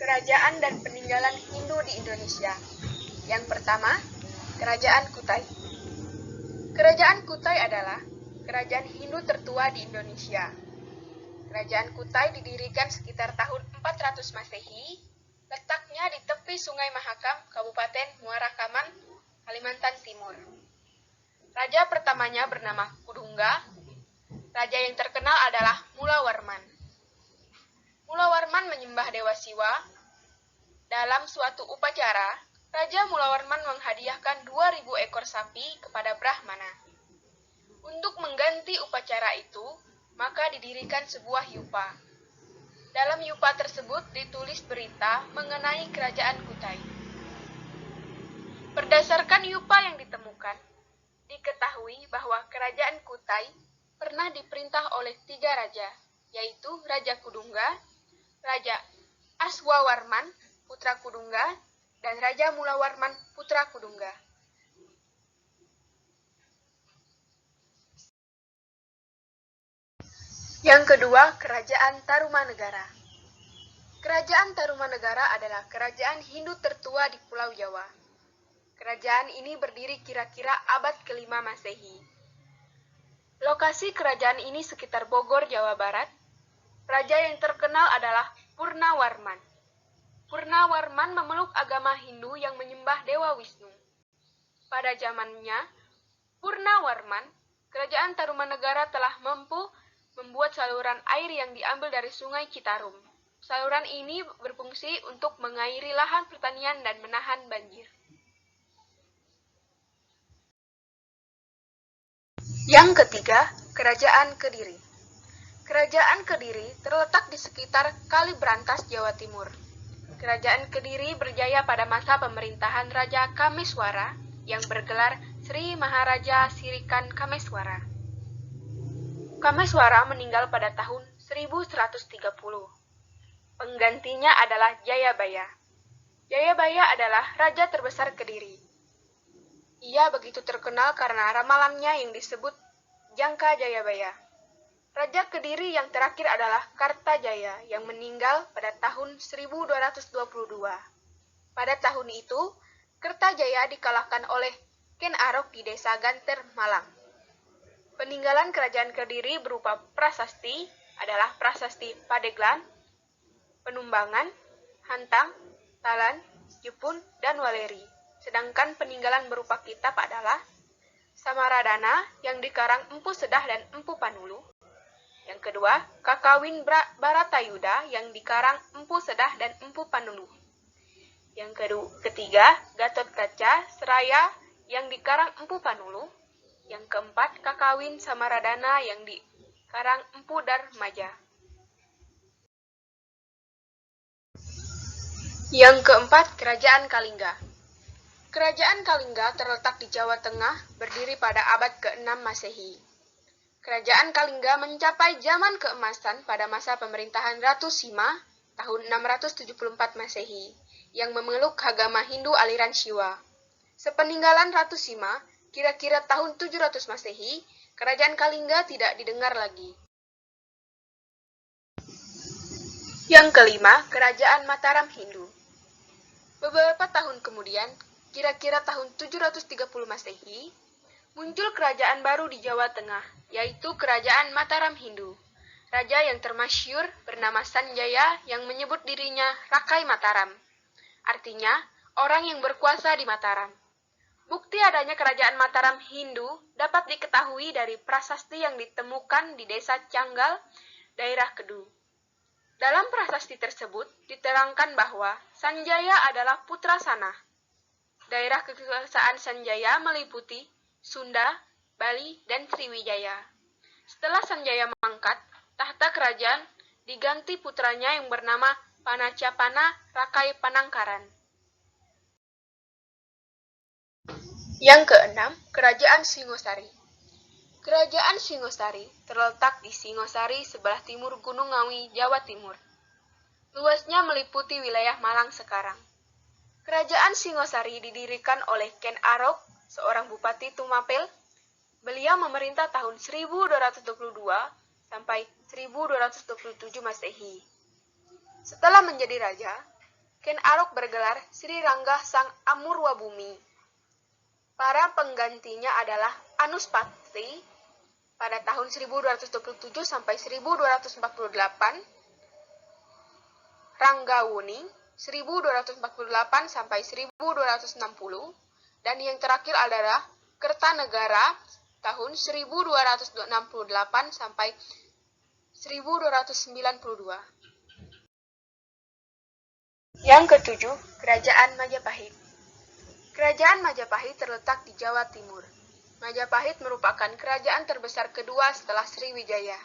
Kerajaan dan peninggalan Hindu di Indonesia. Yang pertama, Kerajaan Kutai. Kerajaan Kutai adalah kerajaan Hindu tertua di Indonesia. Kerajaan Kutai didirikan sekitar tahun 400 Masehi, letaknya di tepi Sungai Mahakam, Kabupaten Muara Kaman, Kalimantan Timur. Raja pertamanya bernama Kudungga. Raja yang terkenal adalah Mulawarman. Mulawarman menyembah Dewa Siwa. Dalam suatu upacara, Raja Mulawarman menghadiahkan 2000 ekor sapi kepada Brahmana. Untuk mengganti upacara itu, maka didirikan sebuah yupa. Dalam yupa tersebut ditulis berita mengenai kerajaan Kutai. Berdasarkan yupa yang ditemukan, diketahui bahwa kerajaan Kutai pernah diperintah oleh 3 raja, yaitu Raja Kudungga, Raja Aswawarman, putra Kudungga, dan Raja Mulawarman, putra Kudungga. Yang kedua, Kerajaan Tarumanegara. Kerajaan Tarumanegara adalah kerajaan Hindu tertua di Pulau Jawa. Kerajaan ini berdiri kira-kira abad ke-5 Masehi. Lokasi kerajaan ini sekitar Bogor, Jawa Barat. Raja yang terkenal adalah Purnawarman. Purnawarman memeluk agama Hindu yang menyembah Dewa Wisnu. Pada zamannya, Purnawarman, kerajaan Tarumanegara telah mampu membuat saluran air yang diambil dari Sungai Citarum. Saluran ini berfungsi untuk mengairi lahan pertanian dan menahan banjir. Yang ketiga, Kerajaan Kediri. Kerajaan Kediri terletak di sekitar Kali Brantas, Jawa Timur. Kerajaan Kediri berjaya pada masa pemerintahan Raja Kameswara yang bergelar Sri Maharaja Sirikan Kameswara. Kameswara meninggal pada tahun 1130. Penggantinya adalah Jayabaya. Jayabaya adalah raja terbesar Kediri. Ia begitu terkenal karena ramalannya yang disebut Jangka Jayabaya. Raja Kediri yang terakhir adalah Kartajaya yang meninggal pada tahun 1222. Pada tahun itu, Kertajaya dikalahkan oleh Ken Arok di desa Ganter, Malang. Peninggalan kerajaan Kediri berupa prasasti adalah prasasti Padeglan, Penumbangan, Hantang, Talan, Jepun, dan Waleri. Sedangkan peninggalan berupa kitab adalah Samaradana yang dikarang Empu Sedah dan Empu Panulu. Yang kedua, Kakawin Baratayuda yang dikarang Empu Sedah dan Empu Panulu. Yang ketiga, Gatot Kaca Seraya yang dikarang Empu Panulu. Yang keempat, Kakawin Samaradana yang dikarang Empu Darmaja. Yang keempat, Kerajaan Kalingga. Kerajaan Kalingga terletak di Jawa Tengah, berdiri pada abad ke-6 Masehi. Kerajaan Kalingga mencapai zaman keemasan pada masa pemerintahan Ratu Sima tahun 674 Masehi yang memeluk agama Hindu aliran Siwa. Sepeninggalan Ratu Sima, kira-kira tahun 700 Masehi, Kerajaan Kalingga tidak didengar lagi. Yang kelima, Kerajaan Mataram Hindu. Beberapa tahun kemudian, kira-kira tahun 730 Masehi, muncul kerajaan baru di Jawa Tengah, yaitu Kerajaan Mataram Hindu. Raja yang termasyhur bernama Sanjaya yang menyebut dirinya Rakai Mataram. Artinya, orang yang berkuasa di Mataram. Bukti adanya Kerajaan Mataram Hindu dapat diketahui dari prasasti yang ditemukan di desa Canggal, daerah Kedu. Dalam prasasti tersebut diterangkan bahwa Sanjaya adalah putra Sanah. Daerah kekuasaan Sanjaya meliputi Sunda, Bali, dan Sriwijaya. Setelah Sanjaya mangkat, tahta kerajaan diganti putranya yang bernama Panacapana Rakai Panangkaran. Yang keenam, Kerajaan Singosari. Kerajaan Singosari terletak di Singosari sebelah timur Gunung Ngawi, Jawa Timur. Luasnya meliputi wilayah Malang sekarang. Kerajaan Singosari didirikan oleh Ken Arok, seorang bupati Tumapel. Beliau memerintah tahun 1222 sampai 1227 Masehi. Setelah menjadi raja, Ken Arok bergelar Sri Rangga Sang Amurwabhumi. Para penggantinya adalah Anuspati pada tahun 1227 sampai 1248, Ranggawuni 1248 sampai 1260, dan yang terakhir adalah Kertanegara tahun 1268 sampai 1292. Yang ketujuh, Kerajaan Majapahit. Kerajaan Majapahit terletak di Jawa Timur. Majapahit merupakan kerajaan terbesar kedua setelah Sriwijaya.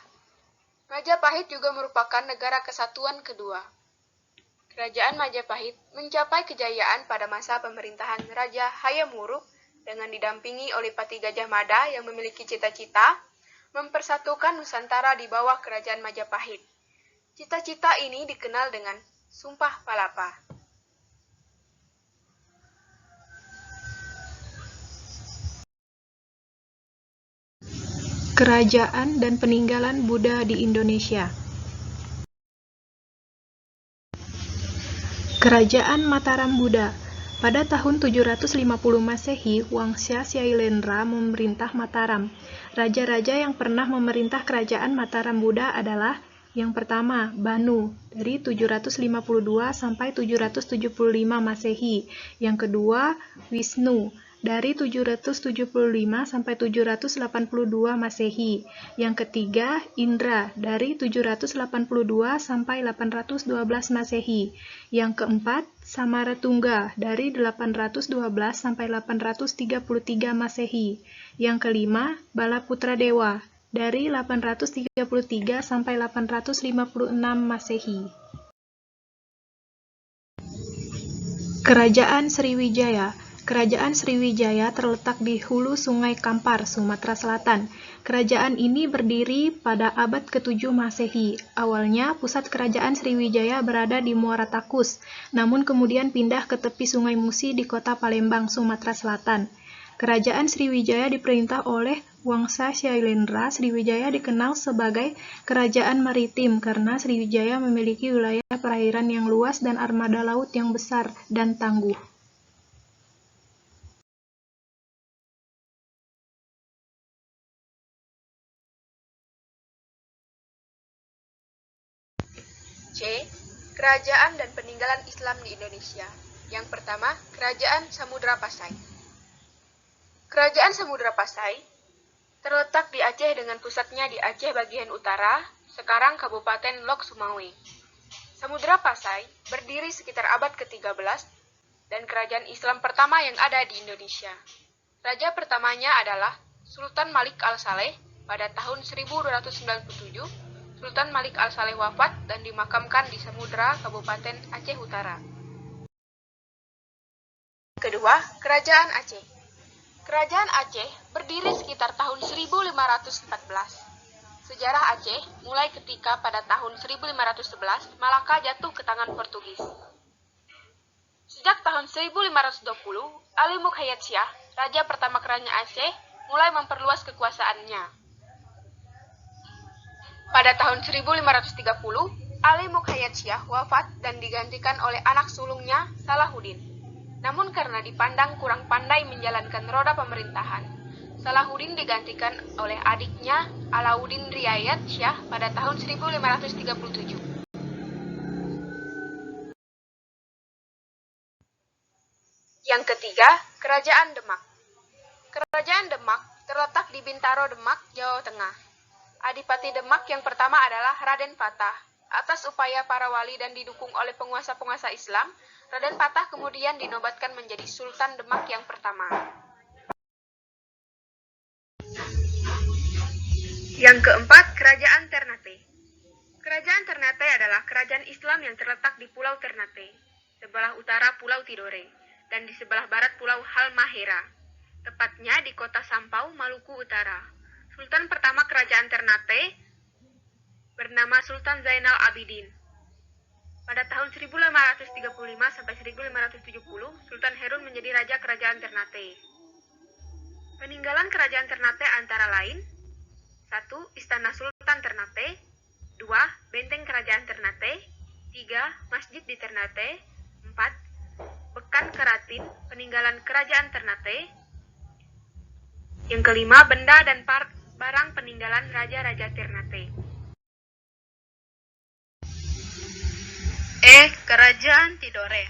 Majapahit juga merupakan negara kesatuan kedua. Kerajaan Majapahit mencapai kejayaan pada masa pemerintahan Raja Hayam Wuruk dengan didampingi oleh Pati Gajah Mada yang memiliki cita-cita mempersatukan Nusantara di bawah Kerajaan Majapahit. Cita-cita ini dikenal dengan Sumpah Palapa. Kerajaan dan peninggalan Buddha di Indonesia. Kerajaan Mataram Buddha. Pada tahun 750 Masehi, Wangsa Syailendra memerintah Mataram. Raja-raja yang pernah memerintah kerajaan Mataram Buddha adalah yang pertama, Banu, dari 752 sampai 775 Masehi. Yang kedua, Wisnu, dari 775 sampai 782 Masehi. Yang ketiga, Indra, dari 782 sampai 812 Masehi. Yang keempat, Samaratungga, dari 812 sampai 833 Masehi. Yang kelima, Balaputra Dewa, dari 833 sampai 856 Masehi. Kerajaan Sriwijaya. Kerajaan Sriwijaya terletak di hulu Sungai Kampar, Sumatera Selatan. Kerajaan ini berdiri pada abad ke-7 Masehi. Awalnya, pusat kerajaan Sriwijaya berada di Muara Takus, namun kemudian pindah ke tepi Sungai Musi di kota Palembang, Sumatera Selatan. Kerajaan Sriwijaya diperintah oleh Wangsa Syailendra. Sriwijaya dikenal sebagai kerajaan maritim karena Sriwijaya memiliki wilayah perairan yang luas dan armada laut yang besar dan tangguh. C. Kerajaan dan peninggalan Islam di Indonesia. Yang pertama, Kerajaan Samudra Pasai. Kerajaan Samudra Pasai terletak di Aceh dengan pusatnya di Aceh bagian utara, sekarang Kabupaten Lok Sumawe. Samudra Pasai berdiri sekitar abad ke-13 dan kerajaan Islam pertama yang ada di Indonesia. Raja pertamanya adalah Sultan Malik Al-Saleh pada tahun 1297. Sultan Malik Al-Saleh wafat dan dimakamkan di Samudra, Kabupaten Aceh Utara. Kedua, Kerajaan Aceh. Kerajaan Aceh berdiri sekitar tahun 1514. Sejarah Aceh mulai ketika pada tahun 1511 Malaka jatuh ke tangan Portugis. Sejak tahun 1520, Ali Mukhayat Syah, raja pertama kerajaan Aceh, mulai memperluas kekuasaannya. Pada tahun 1530, Ali Mukhayat Syah wafat dan digantikan oleh anak sulungnya Salahuddin. Namun karena dipandang kurang pandai menjalankan roda pemerintahan, Salahuddin digantikan oleh adiknya Alauddin Riayat Syah pada tahun 1537. Yang ketiga, Kerajaan Demak. Kerajaan Demak terletak di Bintaro, Demak, Jawa Tengah. Adipati Demak yang pertama adalah Raden Patah. Atas upaya para wali dan didukung oleh penguasa-penguasa Islam, Raden Patah kemudian dinobatkan menjadi Sultan Demak yang pertama. Yang keempat, Kerajaan Ternate. Kerajaan Ternate adalah kerajaan Islam yang terletak di Pulau Ternate, sebelah utara Pulau Tidore, dan di sebelah barat Pulau Halmahera, tepatnya di kota Sampau, Maluku Utara. Sultan pertama Kerajaan Ternate bernama Sultan Zainal Abidin. Pada tahun 1535 sampai 1570, Sultan Harun menjadi raja Kerajaan Ternate. Peninggalan Kerajaan Ternate antara lain: 1. Istana Sultan Ternate. 2. Benteng Kerajaan Ternate. 3. Masjid di Ternate. 4. keempat, Bekan Keratin, peninggalan kerajaan Ternate. Yang kelima, benda dan barang peninggalan raja-raja Ternate. Kerajaan Tidore.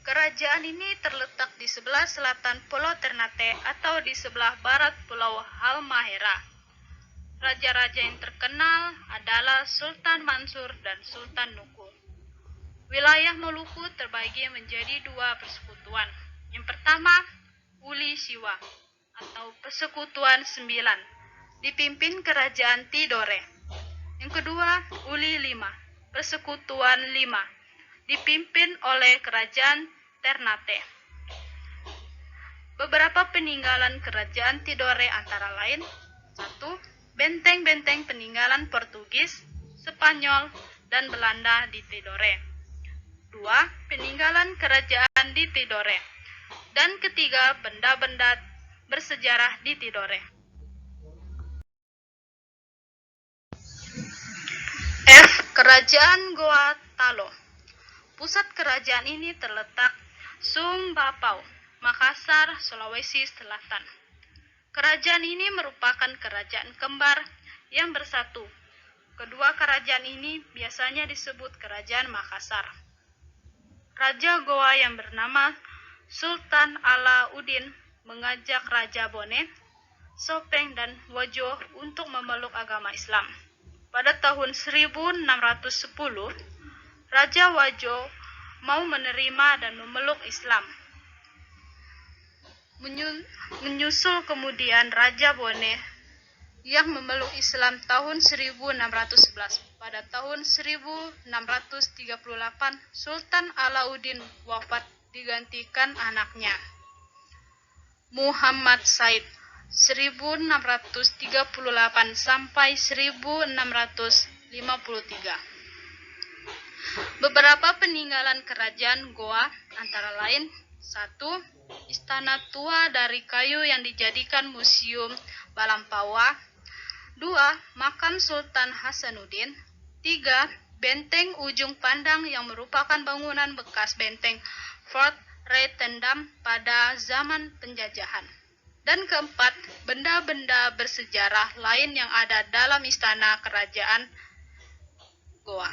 Kerajaan ini terletak di sebelah selatan Pulau Ternate atau di sebelah barat Pulau Halmahera. Raja-raja yang terkenal adalah Sultan Mansur dan Sultan Nuku. Wilayah Maluku terbagi menjadi dua persekutuan. Yang pertama, Uli Siwa atau Persekutuan Sembilan, dipimpin Kerajaan Tidore. Yang kedua, Uli Lima, Persekutuan Lima, dipimpin oleh Kerajaan Ternate. Beberapa peninggalan Kerajaan Tidore antara lain: 1. Benteng-benteng peninggalan Portugis, Spanyol, dan Belanda di Tidore. 2. Peninggalan kerajaan di Tidore. Dan ketiga, benda-benda bersejarah di Tidore. Kerajaan Goa Talo. Pusat kerajaan ini terletak Sumbapau, Makassar, Sulawesi Selatan. Kerajaan ini merupakan kerajaan kembar yang bersatu. Kedua kerajaan ini biasanya disebut Kerajaan Makassar. Raja Goa yang bernama Sultan Alauddin mengajak Raja Bone, Sopeng, dan Wojo untuk memeluk agama Islam. Pada tahun 1610, Raja Wojo mau menerima dan memeluk Islam. Menyusul kemudian Raja Bone yang memeluk Islam tahun 1611. Pada tahun 1638, Sultan Alauddin wafat digantikan anaknya, Muhammad Said, 1638 sampai 1653. Beberapa peninggalan kerajaan Goa antara lain: 1. Istana tua dari kayu yang dijadikan museum Balampawa. 2. Makam Sultan Hasanuddin. 3. Benteng Ujung Pandang yang merupakan bangunan bekas benteng Fort Rotterdam pada zaman penjajahan. Dan keempat, benda-benda bersejarah lain yang ada dalam istana kerajaan Goa.